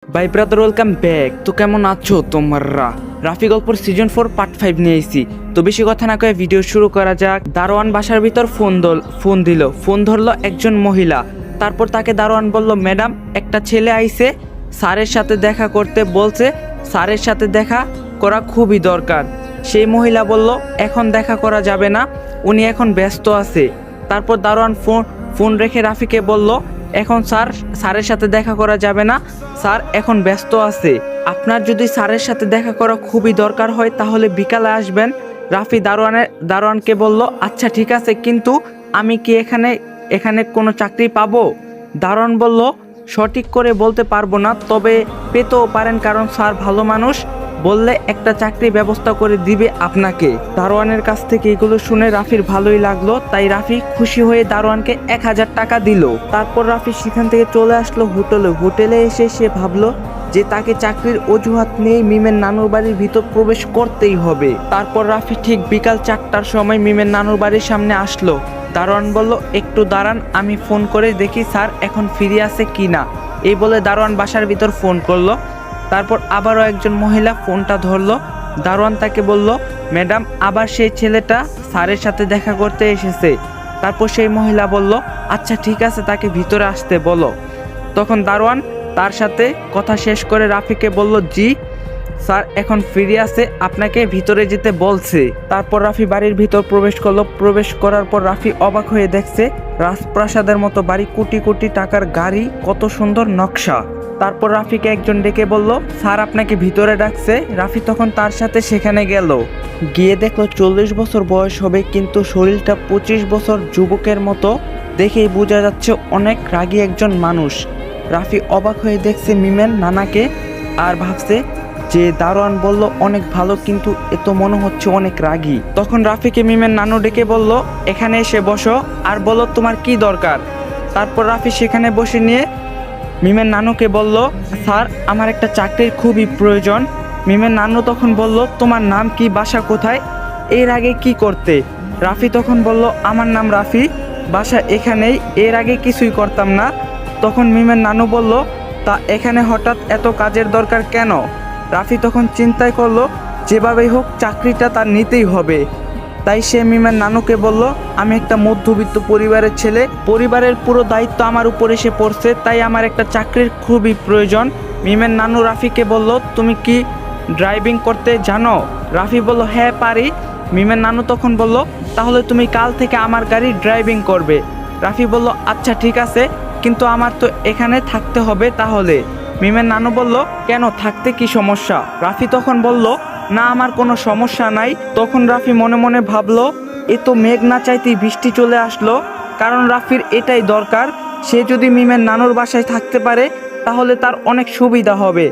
By brother, welcome back. তো কেমন আছো তোমরা? রাফি গল্পর সিজন 4 পার্ট 5 নিয়ে এসেছি। তো বেশি কথা না কয়ে ভিডিও শুরু করা যাক। দারোয়ান বাসার ভিতর ফোন ধরলো একজন মহিলা। তারপর তাকে দারোয়ান বলল, ম্যাডাম, একটা ছেলে আইছে, স্যারের সাথে দেখা করতে বলছে, স্যারের সাথে দেখা করা খুবই দরকার। সেই মহিলা বলল, এখন দেখা করা যাবে না, উনি এখন ব্যস্ত আছে। তারপর দারোয়ান ফোন রেখে রাফিকে বলল, এখন স্যারের সাথে দেখা করা যাবে না, স্যার এখন ব্যস্ত আছে। আপনার যদি স্যারের সাথে দেখা করা খুবই দরকার হয় তাহলে বিকালে আসবেন। রাফি দারোয়ানকে বলল, আচ্ছা ঠিক আছে, কিন্তু আমি কি এখানে কোনো চাকরি পাবো? দারোয়ান বলল, সঠিক করে বলতে পারবো না, তবে পেতেও পারেন, কারণ স্যার ভালো মানুষ, বললে একটা চাকরি ব্যবস্থা করে দিবে আপনাকে। দারোয়ানের কাছ থেকে এগুলো শুনে রাফির ভালোই লাগলো, তাই রাফি খুশি হয়ে দারোয়ানকে 1000 টাকা দিল। তারপর রাফি সেখান থেকে চলে আসলো হোটেলে এসে সে ভাবলো যে তাকে চাকরির অজুহাত নিয়ে মিমের নানুর বাড়ির ভিতর প্রবেশ করতেই হবে। তারপর রাফি ঠিক বিকাল 4টার সময় মিমের নানুর বাড়ির সামনে আসলো। দারোয়ান বলল, একটু দাঁড়ান, আমি ফোন করে দেখি স্যার এখন ফিরে আছে কি না। এই বলে দারোয়ান বাসার ভিতর ফোন করলো। তারপর আবারও একজন মহিলা ফোনটা ধরলো। দারোয়ান তাকে বলল, ম্যাডাম, আবার সেই ছেলেটা স্যারের সাথে দেখা করতে এসেছে। তারপর সেই মহিলা বলল, আচ্ছা ঠিক আছে, তাকে ভিতরে আসতে বলো। তখন দারোয়ান তার সাথে কথা শেষ করে রাফিকে বলল, জি স্যার এখন ফিরে আছে, আপনাকে ভিতরে যেতে বলছে। তারপর রাফি বাড়ির ভিতর প্রবেশ করলো। প্রবেশ করার পর রাফি অবাক হয়ে দেখছে রাজপ্রাসাদের মতো বাড়ি, কোটি কোটি টাকার গাড়ি, কত সুন্দর নকশা। তারপর রাফিকে একজন ডেকে বলল, স্যার আপনাকে ভিতরে ডাকছে। রাফি তখন তার সাথে সেখানে গেল। গিয়ে দেখলো 40 বছর বয়স হবে, কিন্তু শরীরটা 25 বছর যুবকের মতো। দেখেই বোঝা যাচ্ছে অনেক রাগী একজন মানুষ। রাফি অবাক হয়ে দেখছে মিমের নানাকে, আর ভাবছে যে দারোয়ান বলল অনেক ভালো, কিন্তু এ তো মনে হচ্ছে অনেক রাগী। তখন রাফিকে মিমের নানু ডেকে বলল, এখানে এসে বসো আর বলো তোমার কি দরকার। তারপর রাফি সেখানে বসে নিয়ে মিমের নানুকে বলল, স্যার আমার একটা চাকরির খুবই প্রয়োজন। মিমের নানু তখন বলল, তোমার নাম কি, বাসা কোথায়, এর আগে কি করতে? রাফি তখন বলল, আমার নাম রাফি, বাসা এখানেই, এর আগে কিছুই করতাম না। তখন মিমের নানু বলল, তা এখানে হঠাৎ এত কাজের দরকার কেন? রাফি তখন চিন্তায় করলো, যেভাবেই হোক চাকরিটা তার নিতেই হবে। তাই সে মিমের নানুকে বলল, আমি একটা মধ্যবিত্ত পরিবারের ছেলে, পরিবারের পুরো দায়িত্ব আমার উপর এসে পড়ছে, তাই আমার একটা চাকরির খুবই প্রয়োজন। মিমের নানু রাফিকে বলল, তুমি কি ড্রাইভিং করতে জানো? রাফি বলল, হ্যাঁ পারি। মিমের নানু তখন বলল, তাহলে তুমি কাল থেকে আমার গাড়ি ড্রাইভিং করবে। রাফি বলল, আচ্ছা ঠিক আছে, কিন্তু আমার তো এখানে থাকতে হবে তাহলে। মিমের নানু বলল, কেন, থাকতে কি সমস্যা? রাফি তখন বলল, না আমার কোনো সমস্যা নাই। তখন রাফি মনে মনে ভাবলো, এ তো মেঘ না চাইতেই বৃষ্টি চলে আসলো, কারণ রাফির এটাই দরকার। সে যদি মিমের নানুর বাসায় থাকতে পারে তাহলে তার অনেক সুবিধা হবে।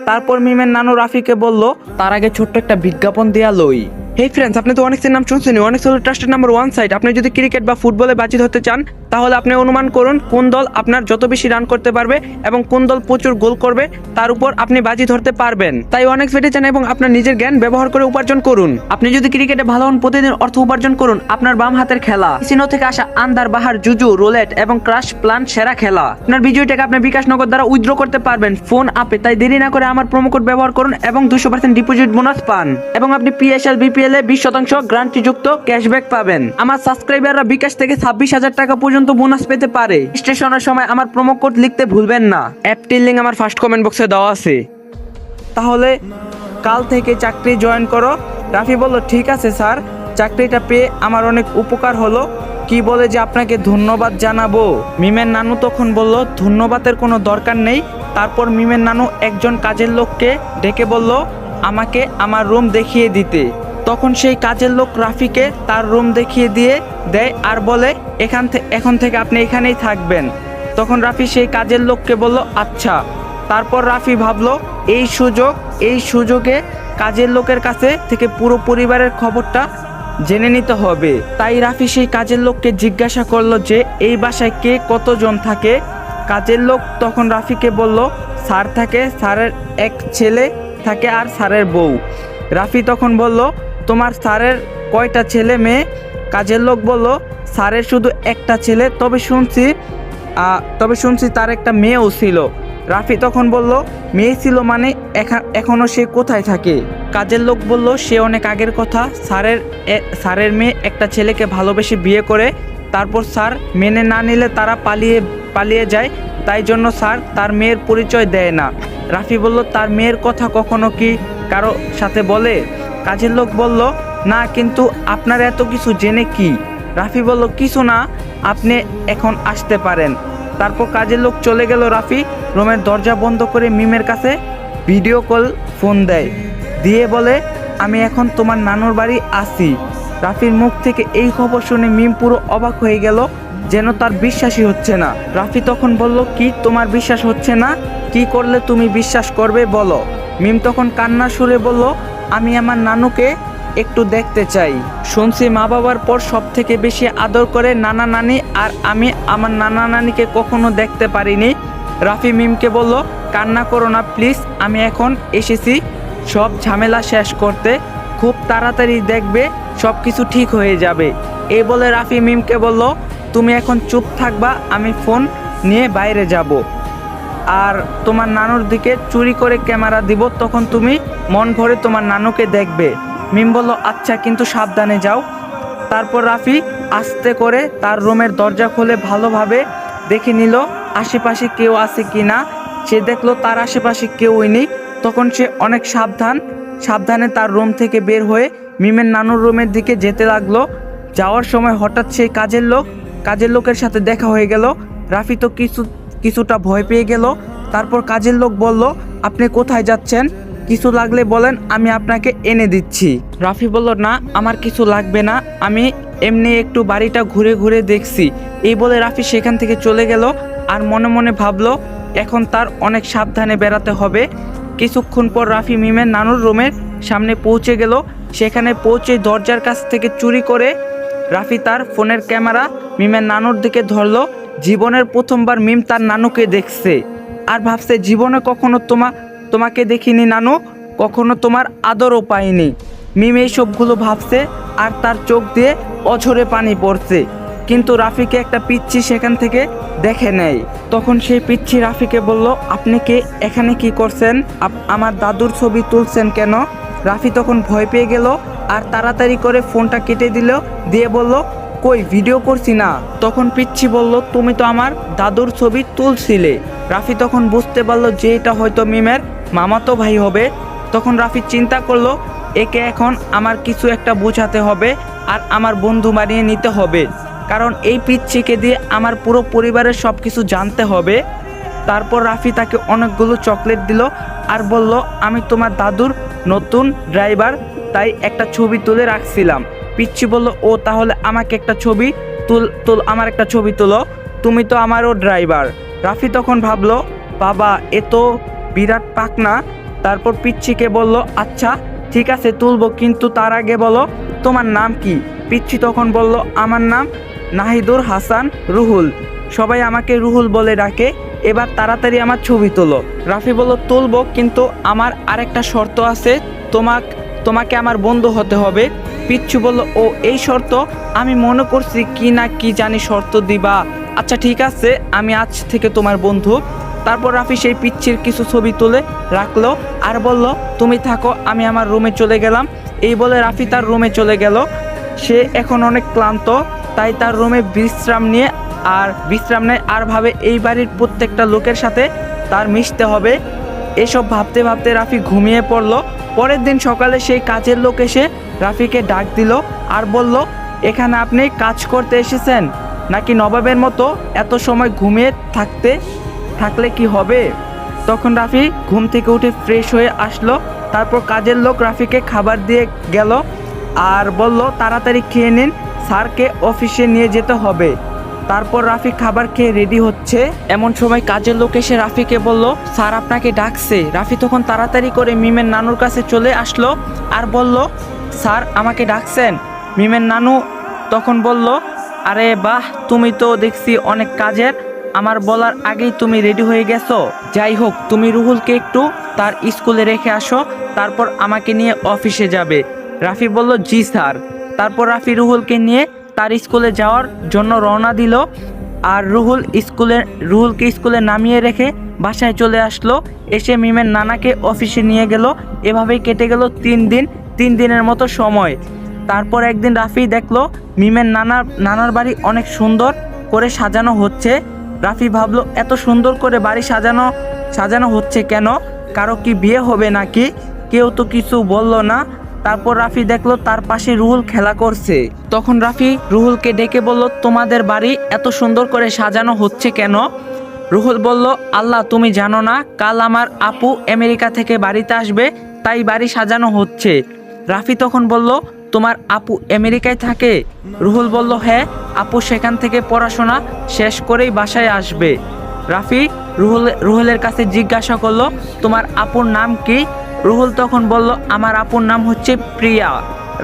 তারপর মিমের নানু রাফিকে বলল, তার আগে ছোট্ট একটা বিজ্ঞাপন দেয়া লই। হে ফ্রেন্ডস, আপনি তো অনেকের নাম শুনছেন, অনেক ট্রাস্টেড নাম্বার 1 সাইট। আপনি যদি ক্রিকেট বা ফুটবলে বাজি ধরতে চান তাহলে আপনি অনুমান করুন কোন দল আপনার যত বেশি রান করতে পারবে এবং কোন দল প্রচুর গোল করবে, তার উপর আপনি বাজি ধরতে পারবেন। তাই অনেক ফেটে চান এবং আপনার নিজের জ্ঞান ব্যবহার করে উপার্জন করুন। আপনি যদি ক্রিকেটে ভালো হন, প্রতিদিন অর্থ উপার্জন করুন। আপনার বাম হাতের খেলা সিনো থেকে আসা আন্দার, বাহার, জুজু, রোলেট এবং ক্রাশ প্ল্যান সেরা খেলা। আপনার বিজয়টাকে আপনি বিকাশ নগদ দ্বারা উইথড্র করতে পারবেন ফোন আপে। তাই দেরি না করে আমার প্রোমো কোড ব্যবহার করুন এবং 200% ডিপোজিট বোনাস পান, এবং আপনি পিএসএল বিপিএল এ 20% গ্যারান্টিযুক্ত ক্যাশব্যাক পাবেন। আমার সাবস্ক্রাইবাররা বিকাশ থেকে 26,000 টাকা পর্যন্ত বোনাস পেতে পারে। স্টেশনের সময় আমার প্রোমো কোড লিখতে ভুলবেন না। অ্যাপটির লিংক আমার ফার্স্ট কমেন্ট বক্সে দেওয়া আছে। তাহলে কাল থেকে চাকরি জয়েন করো। রাফি বলল, ঠিক আছে স্যার, চাকরিটা পেয়ে আমার অনেক উপকার হলো, কি বলে যে আপনাকে ধন্যবাদ জানাবো। মিমের নানু তখন বলল, ধন্যবাদের কোনো দরকার নেই। তারপর মিমের নানু একজন কাজের লোককে ডেকে বলল, আমাকে আমার রুম দেখিয়ে দিতে। তখন সেই কাজের লোক রাফিকে তার রুম দেখিয়ে দিয়ে দেয় আর বলে, এখন থেকে আপনি এখানেই থাকবেন। তখন রাফি সেই কাজের লোককে বলল, আচ্ছা। তারপর রাফি ভাবলো, এই সুযোগে কাজের লোকের কাছে থেকে পুরো পরিবারের খবরটা জেনে নিতে হবে। তাই রাফি সেই কাজের লোককে জিজ্ঞাসা করলো যে এই বাসায় কে কতজন থাকে। কাজের লোক তখন রাফিকে বলল, স্যার থাকে, স্যারের এক ছেলে থাকে আর স্যারের বউ। রাফি তখন বলল, তোমার স্যারের কয়টা ছেলে মেয়ে? কাজের লোক বলল, স্যারের শুধু একটা ছেলে, তবে শুনছি তার একটা মেয়েও ছিল। রাফি তখন বলল, মেয়ে ছিল মানে এখনো সে কোথায় থাকে? কাজের লোক বলল, সে অনেক আগের কথা। স্যারের মেয়ে একটা ছেলেকে ভালোবেসে বিয়ে করে, তারপর স্যার মেনে না নিলে তারা পালিয়ে যায়, তাই জন্য স্যার তার মেয়ের পরিচয় দেয় না। রাফি বলল, তার মেয়ের কথা কখনো কি কারো সাথে বলে? কাজের লোক বলল, না, কিন্তু আপনার এত কিছু জেনে কি? রাফি বলল, কিছু না, আপনি এখন আসতে পারেন। তারপর কাজের লোক চলে গেল। রাফি রুমের দরজা বন্ধ করে মিমের কাছে ভিডিও কল ফোন দেয়, দিয়ে বলে, আমি এখন তোমার নানুর বাড়ি আছি। রাফির মুখ থেকে এই খবর শুনে মিম পুরো অবাক হয়ে গেল, যেন তার বিশ্বাসই হচ্ছে না। রাফি তখন বলল, কি তোমার বিশ্বাস হচ্ছে না? কি করলে তুমি বিশ্বাস করবে বলো? মিম তখন কান্নার সুরে বলল, আমি আমার নানুকে একটু দেখতে চাই। শুনছি মা বাবার পর সব থেকে বেশি আদর করে নানা নানি, আর আমি আমার নানা নানিকে কখনো দেখতে পারিনি। রাফি মিমকে বলল, কান্না করো না প্লিজ, আমি এখন এসেছি সব ঝামেলা শেষ করতে, খুব তাড়াতাড়ি দেখবে সব কিছু ঠিক হয়ে যাবে। এই বলে রাফি মিমকে বলল, তুমি এখন চুপ থাকবা, আমি ফোন নিয়ে বাইরে যাব, আর তোমার নানুর দিকে চুরি করে ক্যামেরা দিব, তখন তুমি মন ভরে তোমার নানুকে দেখবে। মিম বলল, আচ্ছা, কিন্তু সাবধানে যাও। তারপর রাফি আস্তে করে তার রুমের দরজা খুলে ভালোভাবে দেখে নিল আশেপাশে কেউ আছে কি না। সে দেখলো তার আশেপাশে কেউই নেই। তখন সে অনেক সাবধানে তার রুম থেকে বের হয়ে মিমের নানুর রুমের দিকে যেতে লাগলো। যাওয়ার সময় হঠাৎ সেই কাজের লোকের সাথে দেখা হয়ে গেল। রাফি তো কিছুটা ভয় পেয়ে গেল। তারপর কাজের লোক বলল, আপনি কোথায় যাচ্ছেন? কিছু লাগলে বলেন, আমি আপনাকে এনে দিচ্ছি। রাফি বলল, না, আমার কিছু লাগবে না, আমি এমনি একটু বাড়িটা ঘুরে ঘুরে দেখছি। এই বলে রাফি সেখান থেকে চলে গেল। আর মনে মনে ভাবলো, এখন তার অনেক সাবধানে বেড়াতে হবে। কিছুক্ষণ পর রাফি মিমের নানুর রুমের সামনে পৌঁছে গেল। সেখানে পৌঁছে দরজার কাছ থেকে চুরি করে রাফি তার ফোনের ক্যামেরা মিমের নানুর দিকে ধরলো। জীবনের প্রথমবার মিম তার নানুকে দেখছে, আর ভাবছে, জীবনে কখনো তোমাকে দেখিনি নানু, কখনো তোমার আদরও পাইনি। মিম এই সবগুলো ভাবছে, আর তার চোখ দিয়ে অঝরে পানি পড়ছে। কিন্তু রাফিকে একটা পিচ্চি সেখান থেকে দেখে নেয়। তখন সেই পিচ্চি রাফিকে বলল, আপনি কে, এখানে কি করছেন? আমার দাদুর ছবি তুলছেন কেন? রাফি তখন ভয় পেয়ে গেল, আর তাড়াতাড়ি করে ফোনটা কেটে দিয়ে বলল, কই, ভিডিও করছি না। তখন পিচ্চি বলল, তুমি তো আমার দাদুর ছবি তুলছিলে। রাফি তখন বুঝতে পারলো যে এটা হয়তো মিমের মামাতো ভাই হবে। তখন রাফি চিন্তা করলো, একে এখন আমার কিছু একটা বোঝাতে হবে, আর আমার বন্ধু বানিয়ে নিতে হবে, কারণ এই পিচ্চিকে দিয়ে আমার পুরো পরিবারের সব কিছু জানতে হবে। তারপর রাফি তাকে অনেকগুলো চকলেট দিল, আর বলল, আমি তোমার দাদুর নতুন ড্রাইভার, তাই একটা ছবি তুলে রাখছিলাম। পিচ্চি বলল, ও, তাহলে আমাকে একটা ছবি আমার একটা ছবি তুলো, তুমি তো আমারও ড্রাইভার। রাফি তখন ভাবলো, বাবা, এ তো বিরাট পাকনা। তারপর পিচ্চিকে বলল, আচ্ছা ঠিক আছে, তুলবো, কিন্তু তার আগে বলো তোমার নাম কি? পিচ্চি তখন বলল, আমার নাম নাহিদুর হাসান রুহুল, সবাই আমাকে রুহুল বলে ডাকে, এবার তাড়াতাড়ি আমার ছবি তোলো। রাফি বলল, তুলবো, কিন্তু আমার আরেকটা শর্ত আছে, তোমাকে আমার বন্ধু হতে হবে। পিচ্চু বলল, ও, এই শর্ত? আমি মনে করছি কি জানি শর্ত দিবা। আচ্ছা ঠিক আছে, আমি আজ থেকে তোমার বন্ধু। তারপর রাফি সেই পিচ্চির কিছু ছবি তুলে রাখলো, আর বলল, তুমি থাকো, আমি আমার রুমে চলে গেলাম। এই বলে রাফি তার রুমে চলে গেল। সে এখন অনেক ক্লান্ত, তাই তার রুমে বিশ্রাম নেয়, আর ভাবে এই বাড়ির প্রত্যেকটা লোকের সাথে তার মিশতে হবে। এসব ভাবতে ভাবতে রাফি ঘুমিয়ে পড়ল। পরের দিন সকালে সেই কাজের লোক এসে রাফিকে ডাক দিল, আর বলল, এখানে আপনি কাজ করতে এসেছেন নাকি নবাবের মতো এত সময় ঘুমিয়ে থাকলে কি হবে? তখন রাফি ঘুম থেকে উঠে ফ্রেশ হয়ে আসলো। তারপর কাজের লোক রাফিকে খাবার দিয়ে গেল, আর বলল, তাড়াতাড়ি খেয়ে নিন, স্যারকে অফিসে নিয়ে যেতে হবে। তারপর রাফি খাবার খেয়ে রেডি হচ্ছে, এমন সময় কাজের লোক এসে রাফিকে বলল, স্যার আপনাকে ডাকছে। রাফি তখন তাড়াতাড়ি করে মিমের নানুর কাছে চলে আসলো, আর বলল, স্যার আমাকে ডাকছেন? মিমের নানু তখন বলল, আরে বাহ, তুমি তো দেখছি অনেক কাজের, আমার বলার আগেই তুমি রেডি হয়ে গেছো। যাই হোক, তুমি রুহুলকে একটু তার স্কুলে রেখে আসো, তারপর আমাকে নিয়ে অফিসে যাবে। রাফি বলল, জি স্যার। তারপর রাফি রুহুলকে নিয়ে তার স্কুলে যাওয়ার জন্য রওনা দিল। আর রুহুলকে স্কুলে নামিয়ে রেখে বাসায় চলে আসলো। এসে মিমের নানাকে অফিসে নিয়ে গেল। এভাবেই কেটে গেল 3 দিনের মতো সময়। তারপর একদিন রাফি দেখলো মিমের নানার বাড়ি অনেক সুন্দর করে সাজানো হচ্ছে। রাফি ভাবলো এত সুন্দর করে বাড়ি সাজানো হচ্ছে কেন? কারো কি বিয়ে হবে নাকি? কেউ তো কিছু বলল না। তারপর রাফি দেখলো তার পাশে রুহুল খেলা করছে। তখন রাফি রুহুলকে ডেকে বলল, তোমাদের বাড়ি এত সুন্দর করে সাজানো হচ্ছে কেন? রুহুল বলল, আল্লাহ তুমি জানো না, কাল আমার আপু আমেরিকা থেকে বাড়িতে আসবে, তাই বাড়ি সাজানো হচ্ছে। রাফি তখন বলল, তোমার আপু আমেরিকায় থাকে? রুহুল বলল, হ্যাঁ, আপু সেখান থেকে পড়াশোনা শেষ করেই বাসায় আসবে। রাফি রুহুলের কাছে জিজ্ঞাসা করলো, তোমার আপুর নাম কি? রুহুল তখন বলল, আমার আপুর নাম হচ্ছে প্রিয়া।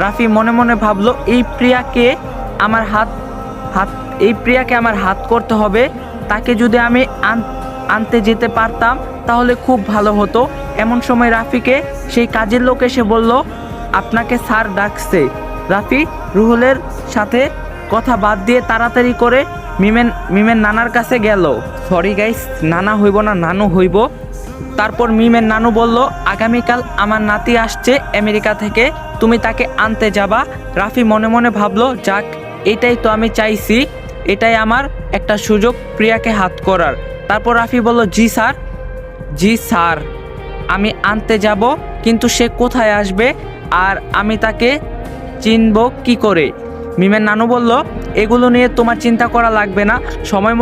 রাফি মনে মনে ভাবলো, এই প্রিয়াকে আমার হাত করতে হবে। তাকে যদি আমি আনতে যেতে পারতাম তাহলে খুব ভালো হতো। এমন সময় রাফিকে সেই কাজের লোক এসে বলল, আপনাকে স্যার ডাকছে। রাফি রুহুলের সাথে কথা বাদ দিয়ে তাড়াতাড়ি করে মিমের নানার কাছে গেল। সরি গাইস, নানা হইব না, নানু হইব। তারপর মিমের নানু বলল, আগামীকাল আমার নাতি আসছে আমেরিকা থেকে, তুমি তাকে আনতে যাবা। রাফি মনে মনে ভাবলো, যাক, এটাই তো আমি চাইছি, এটাই আমার একটা সুযোগ প্রিয়াকে হাত করার। তারপর রাফি বলল, জি স্যার, আমি আনতে যাব, কিন্তু সে কোথায় আসবে আর আমি তাকে চিনব কি করে? মিমের নানু বলল, এগুলো নিয়ে তোমার চিন্তা করা লাগবে না, সময়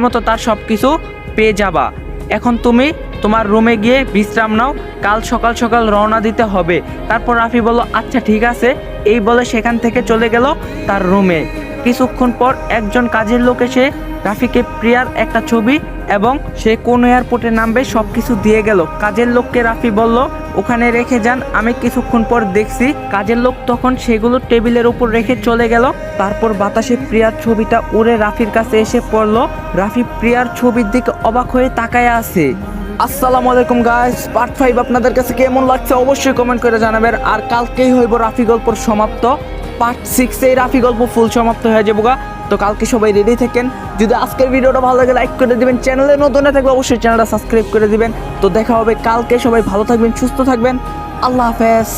মতো তার সব কিছু পেয়ে যাবা। এখন তুমি তোমার রুমে গিয়ে বিশ্রাম নাও, কাল সকাল সকাল রওনা দিতে হবে। তারপর রাফি বলল, আচ্ছা ঠিক আছে। এই বলে সেখান থেকে চলে গেল তার রুমে। কিছুক্ষণ পর একজন কাজের লোক এসে রাফিকে প্রিয়ার একটা ছবি এবং সে কোন এয়ারপোর্টে নামবে সব কিছু দিয়ে গেল। কাজের লোককে রাফি বলল, ওখানে রেখে যান, আমি কিছুক্ষণ পর দেখছি। কাজের লোক তখন সেগুলো টেবিলের উপর রেখে চলে গেল। তারপর বাতাসে প্রিয়ার ছবিটা উড়ে রাফির কাছে এসে পড়লো। রাফি প্রিয়ার ছবির দিকে অবাক হয়ে তাকায় আছে। আসসালামু আলাইকুম গাইস, পার্ট 5 আপনাদের কাছে কেমন লাগছে অবশ্যই কমেন্ট করে জানাবেন। আর কালকেই হইব রাফি গল্পর সমাপ্ত। পার্ট 6 এই রাফি গল্প ফুল সমাপ্ত হয়ে যাবো। তো কালকে সবাই রেডি থাকেন। যদি আজকের ভিডিওটা ভালো লাগে লাইক করে দিবেন, চ্যানেলে নতুন থাকলে অবশ্যই চ্যানেলটা সাবস্ক্রাইব করে দিবেন। তো দেখা হবে কালকে, সবাই ভালো থাকবেন, সুস্থ থাকবেন, আল্লাহ হাফেজ।